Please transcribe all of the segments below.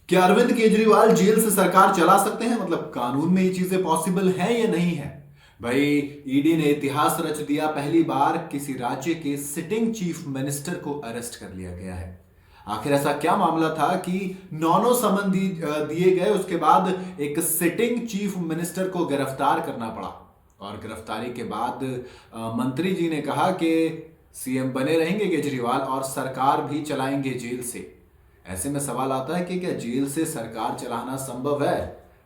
क्या अरविंद केजरीवाल जेल से सरकार चला सकते हैं? मतलब कानून में ये चीजें पॉसिबल हैं या नहीं है? भाई, ईडी ने इतिहास रच दिया। पहली बार किसी राज्य के सिटिंग चीफ मिनिस्टर को अरेस्ट कर लिया गया है। आखिर ऐसा क्या मामला था कि नौ नौ समन दिए गए, उसके बाद एक सिटिंग चीफ मिनिस्टर को गिरफ्तार करना पड़ा। और गिरफ्तारी के बाद मंत्री जी ने कहा कि सीएम बने रहेंगे केजरीवाल और सरकार भी चलाएंगे जेल से। ऐसे में सवाल आता है कि क्या जेल से सरकार चलाना संभव है?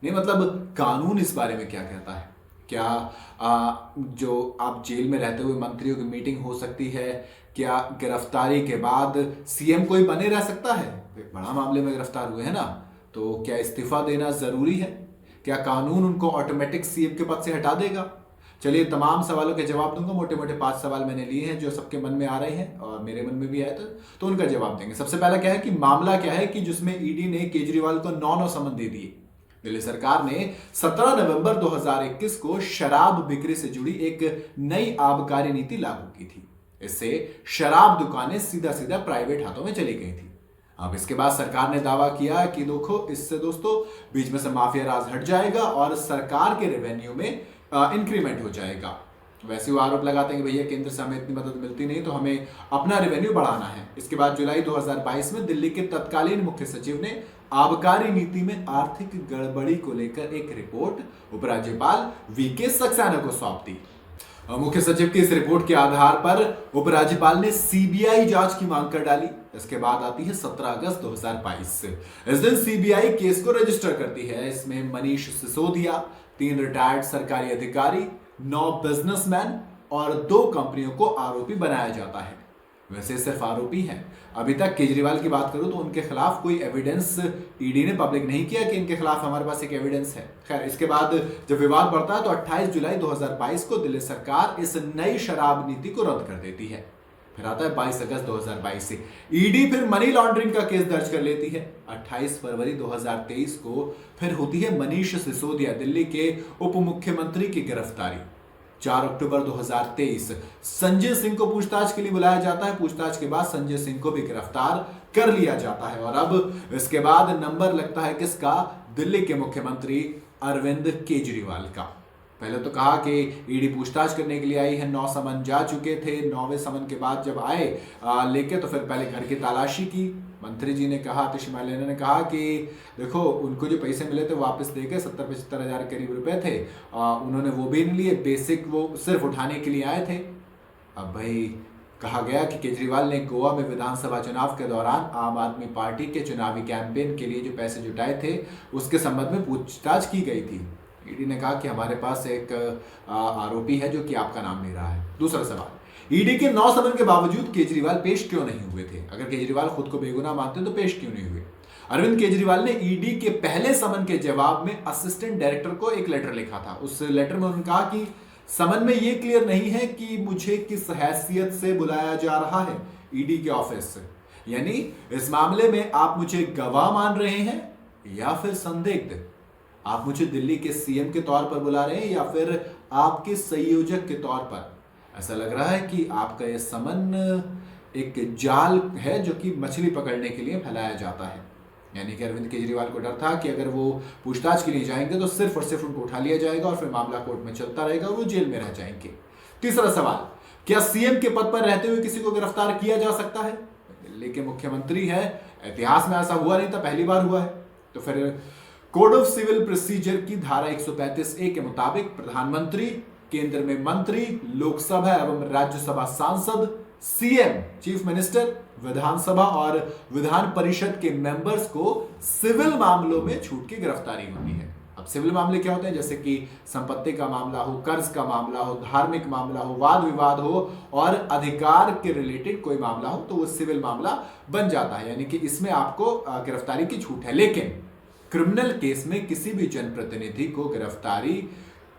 नहीं, मतलब कानून इस बारे में क्या कहता है? क्या जो आप जेल में रहते हुए मंत्रियों की मीटिंग हो सकती है? क्या गिरफ्तारी के बाद सीएम कोई बने रह सकता है? एक बड़ा मामले में गिरफ्तार हुए हैं ना, तो क्या इस्तीफा देना जरूरी है? क्या कानून उनको ऑटोमेटिक सीएम के पद से हटा देगा? चलिए, तमाम सवालों के जवाब दूंगा। मोटे मोटे 5 सवाल मैंने लिए हैं जो सबके मन में आ रहे हैं और मेरे मन में भी आए तो उनका जवाब देंगे। सबसे पहला क्या है कि मामला क्या है कि जिसमें ईडी ने केजरीवाल को 9 समन दे दिए। दिल्ली सरकार ने 17 नवंबर 2021 को शराब बिक्री से जुड़ी एक नई आबकारी नीति लागू की थी। इससे शराब दुकानें सीधा सीधा प्राइवेट हाथों में चली गई थी। अब इसके बाद सरकार ने दावा किया कि देखो, इससे दोस्तों बीच में से माफिया राज हट जाएगा और सरकार के रेवेन्यू में इंक्रीमेंट हो जाएगा। वैसे वो आरोप लगाते हैं कि भैया केंद्र से हमें इतनी मदद मिलती नहीं, तो हमें अपना रेवेन्यू बढ़ाना है। इसके बाद जुलाई 2022 में दिल्ली के तत्कालीन मुख्य सचिव ने आबकारी नीति में आर्थिक गड़बड़ी को लेकर एक रिपोर्ट उपराज्यपाल वीके सक्सेना को सौंप दी। मुख्य सचिव की इस रिपोर्ट के आधार पर उपराज्यपाल ने सीबीआई जांच की मांग कर डाली। इसके बाद आती है 17 अगस्त 2022। इस दिन सीबीआई केस को रजिस्टर करती है। इसमें मनीष सिसोदिया, 3 रिटायर्ड सरकारी अधिकारी, 9 बिजनेसमैन और 2 कंपनियों को आरोपी बनाया जाता है। वैसे सिर्फ आरोपी हैं। अभी तक केजरीवाल की बात करूं तो उनके खिलाफ कोई एविडेंस ईडी ने पब्लिक नहीं किया कि इनके खिलाफ हमारे पास एक एविडेंस है। खैर, इसके बाद जब विवाद बढ़ता है तो 28 जुलाई 2022 को दिल्ली सरकार इस नई शराब नीति को रद्द कर देती है। फिर आता है 22 अगस्त 2022 से ईडी फिर मनी लॉन्ड्रिंग का केस दर्ज कर लेती है। 28 फरवरी 2023 को फिर होती है मनीष सिसोदिया, दिल्ली के उप मुख्यमंत्री की गिरफ्तारी। 4 अक्टूबर 2023 संजय सिंह को पूछताछ के लिए बुलाया जाता है। पूछताछ के बाद संजय सिंह को भी गिरफ्तार कर लिया जाता है। और अब इसके बाद नंबर लगता है किसका? दिल्ली के मुख्यमंत्री अरविंद केजरीवाल का। पहले तो कहा कि ईडी पूछताछ करने के लिए आई है, 9 समन जा चुके थे। 9वें समन के बाद जब आए लेके तो फिर पहले घर की तलाशी की। मंत्री जी ने कहा, आतिशी मार्लेना ने कहा कि देखो, उनको जो पैसे मिले थे वापस दे के 70-75 हजार करीब रुपए थे, उन्होंने वो भी नहीं लिए। बेसिक वो सिर्फ उठाने के लिए आए थे। अब भाई, कहा गया कि केजरीवाल ने गोवा में विधानसभा चुनाव के दौरान आम आदमी पार्टी के चुनावी कैंपेन के लिए जो पैसे जुटाए थे उसके संबंध में पूछताछ की गई थी। ईडी ने कहा कि हमारे पास एक आरोपी है जो कि आपका नाम ले रहा है। दूसरा सवाल, ईडी के 9 समन के बावजूद केजरीवाल पेश क्यों नहीं हुए थे? अगर केजरीवाल खुद को बेगुनाह मानते तो पेश क्यों नहीं हुए? अरविंद केजरीवाल ने ईडी के पहले समन के जवाब में असिस्टेंट डायरेक्टर को एक लेटर लिखा था। उस लेटर में उन्होंने कहा कि समन में यह क्लियर नहीं है कि मुझे किस हैसियत से बुलाया जा रहा है ईडी के ऑफिस से। यानी इस मामले में आप मुझे गवाह मान रहे हैं या फिर संदिग्ध? आप मुझे दिल्ली के सीएम के तौर पर बुला रहे हैं या फिर आपके संयोजक के तौर पर? ऐसा लग रहा है कि आपका यह समन एक जाल है जो कि मछली पकड़ने के लिए फैलाया जाता है। यानी कि अरविंद केजरीवाल को डर था कि अगर वो पूछताछ के लिए जाएंगे तो सिर्फ और सिर्फ उनको उठा लिया जाएगा और फिर मामला कोर्ट में चलता रहेगा और वो जेल में रह जाएंगे। तीसरा सवाल, क्या सीएम के पद पर रहते हुए किसी को गिरफ्तार किया जा सकता है? दिल्ली के मुख्यमंत्री है, इतिहास में ऐसा हुआ नहीं था, पहली बार हुआ है। तो फिर कोड ऑफ सिविल प्रोसीजर की धारा 135A के मुताबिक प्रधानमंत्री, केंद्र में मंत्री, लोकसभा एवं राज्यसभा सांसद, सीएम चीफ मिनिस्टर, विधानसभा और विधान परिषद के मेंबर्स को सिविल मामलों में छूट की गिरफ्तारी होती है। अब सिविल मामले क्या होते हैं? जैसे कि संपत्ति का मामला हो, कर्ज का मामला हो, धार्मिक मामला हो, वाद विवाद हो और अधिकार के रिलेटेड कोई मामला हो तो वो सिविल मामला बन जाता है। यानी कि इसमें आपको गिरफ्तारी की छूट है। लेकिन क्रिमिनल केस में किसी भी जनप्रतिनिधि को गिरफ्तारी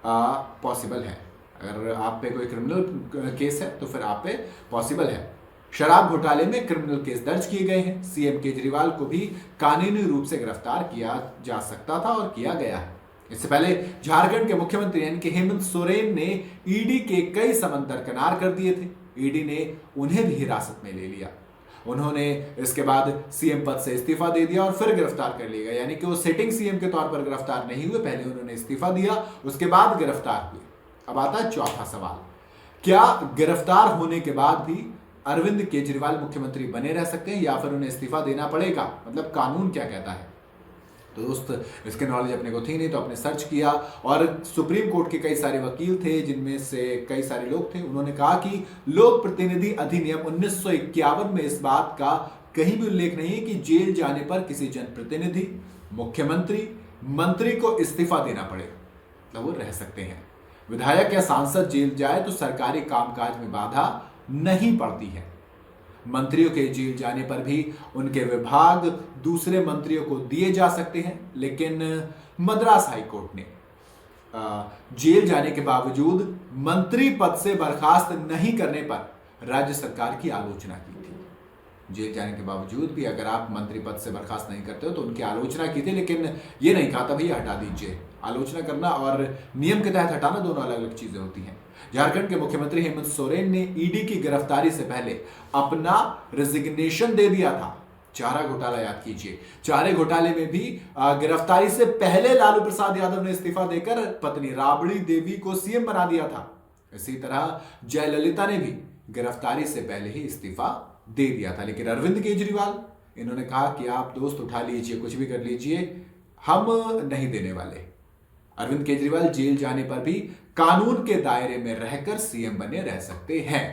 पॉसिबल है। अगर आप पे कोई क्रिमिनल केस है तो फिर आप पे पॉसिबल है। शराब घोटाले में क्रिमिनल केस दर्ज किए गए हैं। सीएम केजरीवाल को भी कानूनी रूप से गिरफ्तार किया जा सकता था और किया गया है। इससे पहले झारखंड के मुख्यमंत्री यानी कि हेमंत सोरेन ने ईडी के कई समन दरकिनार कर दिए थे। ईडी ने उन्हें भी हिरासत में ले लिया। उन्होंने इसके बाद सीएम पद से इस्तीफा दे दिया और फिर गिरफ्तार कर लिया गया। यानी कि वो सिटिंग सीएम के तौर पर गिरफ्तार नहीं हुए, पहले उन्होंने इस्तीफा दिया, उसके बाद गिरफ्तार हुए। अब आता है चौथा सवाल, क्या गिरफ्तार होने के बाद भी अरविंद केजरीवाल मुख्यमंत्री बने रह सकते हैं या फिर उन्हें इस्तीफा देना पड़ेगा? मतलब कानून क्या कहता है? तो दोस्त, इसके नॉलेज अपने को थी नहीं, तो आपने सर्च किया और सुप्रीम कोर्ट के कई सारे वकील थे, जिनमें से कई सारे लोग थे। उन्होंने कहा कि लोक प्रतिनिधि अधिनियम 1951 में इस बात का कहीं भी उल्लेख नहीं है कि जेल जाने पर किसी जनप्रतिनिधि, मुख्यमंत्री, मंत्री को इस्तीफा देना पड़े, तो वो रह सकते हैं। विधायक या सांसद जेल जाए तो सरकारी कामकाज में बाधा नहीं पड़ती है। मंत्रियों के जेल जाने पर भी उनके विभाग दूसरे मंत्रियों को दिए जा सकते हैं, लेकिन मद्रास हाईकोर्ट ने जेल जाने के बावजूद मंत्री पद से बर्खास्त नहीं करने पर राज्य सरकार की आलोचना की थी। जेल जाने के बावजूद भी अगर आप मंत्री पद से बर्खास्त नहीं करते हो तो उनकी आलोचना की थी, लेकिन ये नहीं कहा था भैया हटा दीजिए। आलोचना करना और नियम के तहत हटाना दोनों अलग अलग चीजें होती हैं। झारखंड के मुख्यमंत्री हेमंत सोरेन ने ईडी की गिरफ्तारी से पहले अपना रेजिग्नेशन दे दिया था। चारा घोटाला याद कीजिए, चारे घोटाले में भी गिरफ्तारी से पहले लालू प्रसाद यादव ने इस्तीफा देकर पत्नी राबड़ी देवी को सीएम बना दिया था। इसी तरह जयललिता ने भी गिरफ्तारी से पहले ही इस्तीफा दे दिया था। लेकिन अरविंद केजरीवाल, इन्होंने कहा कि आप दोस्त उठा लीजिए, कुछ भी कर लीजिए, हम नहीं देने वाले। अरविंद केजरीवाल जेल जाने पर भी कानून के दायरे में रहकर सीएम बने रह सकते हैं,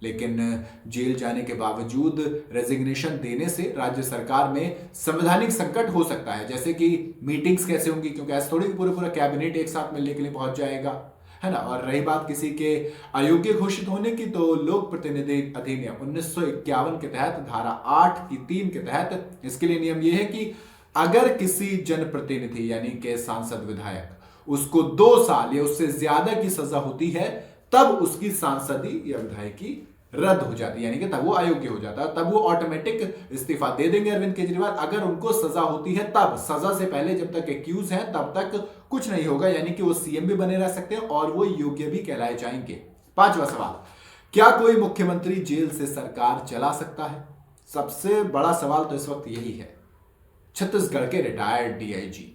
लेकिन जेल जाने के बावजूद रेजिग्नेशन देने से राज्य सरकार में संवैधानिक संकट हो सकता है। जैसे कि मीटिंग्स कैसे होंगी, क्योंकि ऐसे थोड़ी पूरा कैबिनेट एक साथ मिलने के लिए पहुंच जाएगा, है ना। और रही बात किसी के अयोग्य घोषित होने की, तो लोक प्रतिनिधि अधिनियम 1951 के तहत धारा 8 की 3 के तहत इसके लिए नियम यह है कि अगर किसी जनप्रतिनिधि यानी कि सांसद, विधायक, उसको 2 साल या उससे ज्यादा की सजा होती है, तब उसकी सांसदी या विधायकी रद्द हो जाती है, यानी कि तब वो अयोग्य हो जाता है, तब वो ऑटोमेटिक इस्तीफा दे देंगे अरविंद केजरीवाल। अगर उनको सजा होती है तब, सजा से पहले जब तक एक्यूज है तब तक कुछ नहीं होगा, यानी कि वो सीएम भी बने रह सकते हैं और वो योग्य भी कहलाए जाएंगे। 5वां सवाल, क्या कोई मुख्यमंत्री जेल से सरकार चला सकता है? सबसे बड़ा सवाल तो इस वक्त यही है। छत्तीसगढ़ के रिटायर्ड डीआईजी,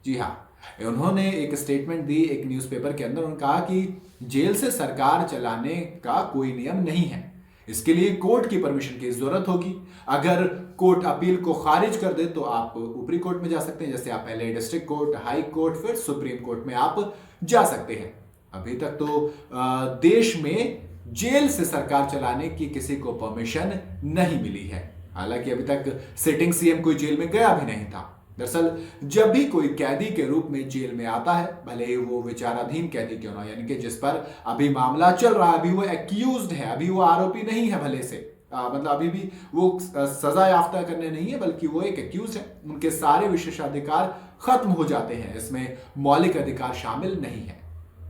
जी हाँ, उन्होंने एक स्टेटमेंट दी एक न्यूज़पेपर के अंदर। उन्होंने कहा कि जेल से सरकार चलाने का कोई नियम नहीं है, इसके लिए कोर्ट की परमिशन की जरूरत होगी। अगर कोर्ट अपील को खारिज कर दे तो आप ऊपरी कोर्ट में जा सकते हैं, जैसे आप पहले डिस्ट्रिक्ट कोर्ट, हाई कोर्ट, फिर सुप्रीम कोर्ट में आप जा सकते हैं। अभी तक तो देश में जेल से सरकार चलाने की किसी को परमिशन नहीं मिली है। हालांकि अभी तक सिटिंग सीएम कोई जेल में गया भी नहीं था। दरअसल जब भी कोई कैदी के रूप में जेल में आता है, भले ही वो विचाराधीन कैदी क्यों ना, यानी कि जिस पर अभी मामला चल रहा है, अभी वो एक्यूज्ड है, अभी वो आरोपी नहीं है, भले से मतलब अभी भी वो सजा याफ्ता करने नहीं है, बल्कि वो एक एक्यूज है, उनके सारे विशेषाधिकार खत्म हो जाते हैं, इसमें मौलिक अधिकार शामिल नहीं है।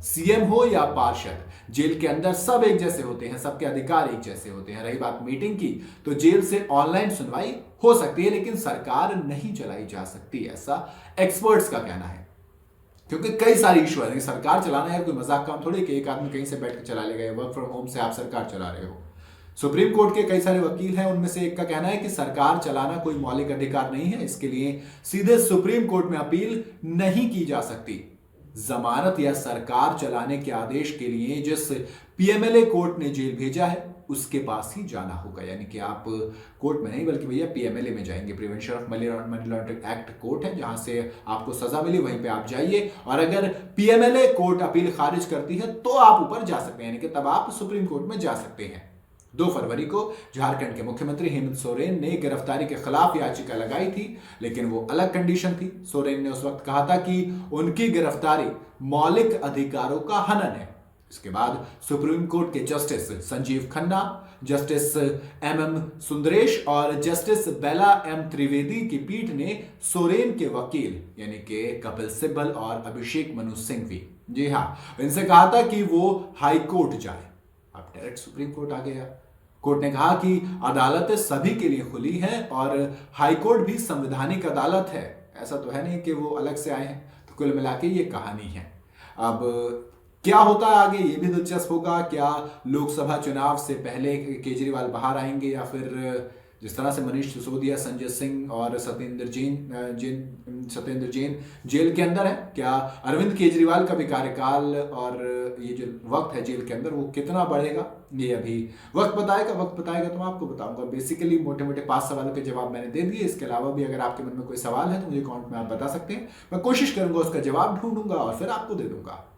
सीएम हो या पार्षद, जेल के अंदर सब एक जैसे होते हैं, सबके अधिकार एक जैसे होते हैं। रही बात मीटिंग की, तो जेल से ऑनलाइन सुनवाई हो सकती है, लेकिन सरकार नहीं चलाई जा सकती, ऐसा एक्सपर्ट्स का कहना है। क्योंकि कई सारी इशू है, सरकार चलाना है कोई मजाक काम थोड़ी कि एक आदमी कहीं से बैठ के चला लेगा, वर्क फ्रॉम होम से आप सरकार चला रहे हो। सुप्रीम कोर्ट के कई सारे वकील हैं, उनमें से एक का कहना है कि सरकार चलाना कोई मौलिक अधिकार नहीं है, इसके लिए सीधे सुप्रीम कोर्ट में अपील नहीं की जा सकती। जमानत या सरकार चलाने के आदेश के लिए जिस पीएमएलए कोर्ट ने जेल भेजा है उसके पास ही जाना होगा, यानी कि आप कोर्ट में नहीं बल्कि भैया पीएमएलए में जाएंगे। Prevention of money laundering act court है, जहां से आपको सजा मिली, वहीं पे आप जाइए। और अगर पीएमएलए कोर्ट अपील खारिज करती है तो आप ऊपर जा सकते हैं, यानी कि तब आप सुप्रीम कोर्ट में जा सकते हैं। 2 फरवरी को झारखंड के मुख्यमंत्री हेमंत सोरेन ने गिरफ्तारी के खिलाफ याचिका लगाई थी, लेकिन वो अलग कंडीशन थी। सोरेन ने उस वक्त कहा था कि उनकी गिरफ्तारी मौलिक अधिकारों का हनन है। इसके बाद सुप्रीम कोर्ट के justice Sanjiv Khanna, justice MM Sundaresh और जस्टिस बेला एम त्रिवेदी की पीठ ने सोरेन के वकील यानी कि कपिल सिब्बल और अभिषेक मनु सिंघवी, जी हां, इनसे कहा था कि वो हाई कोर्ट जाए। अब डायरेक्ट सुप्रीम कोर्ट आ गया। कोर्ट ने कहा कि अदालतें सभी के लिए खुली हैं और हाई कोर्ट भी संवैधानिक अदालत है, ऐसा तो है नहीं कि वो अलग से आए हैं। तो कुल मिला के ये कहानी है। अब क्या होता है आगे, ये भी दिलचस्प होगा। क्या लोकसभा चुनाव से पहले केजरीवाल बाहर आएंगे या फिर जिस तरह से मनीष सिसोदिया, संजय सिंह और सत्येंद्र जैन जेल के अंदर है, क्या अरविंद केजरीवाल का भी कार्यकाल और ये जो वक्त है जेल के अंदर वो कितना बढ़ेगा, ये अभी वक्त बताएगा तो मैं आपको बताऊंगा। बेसिकली मोटे मोटे 5 सवालों के जवाब मैंने दे दिए। इसके अलावा भी अगर आपके मन में कोई सवाल है तो मुझे कमेंट में आप बता सकते हैं, मैं कोशिश करूंगा उसका जवाब ढूंढूंगा और फिर आपको दे दूंगा।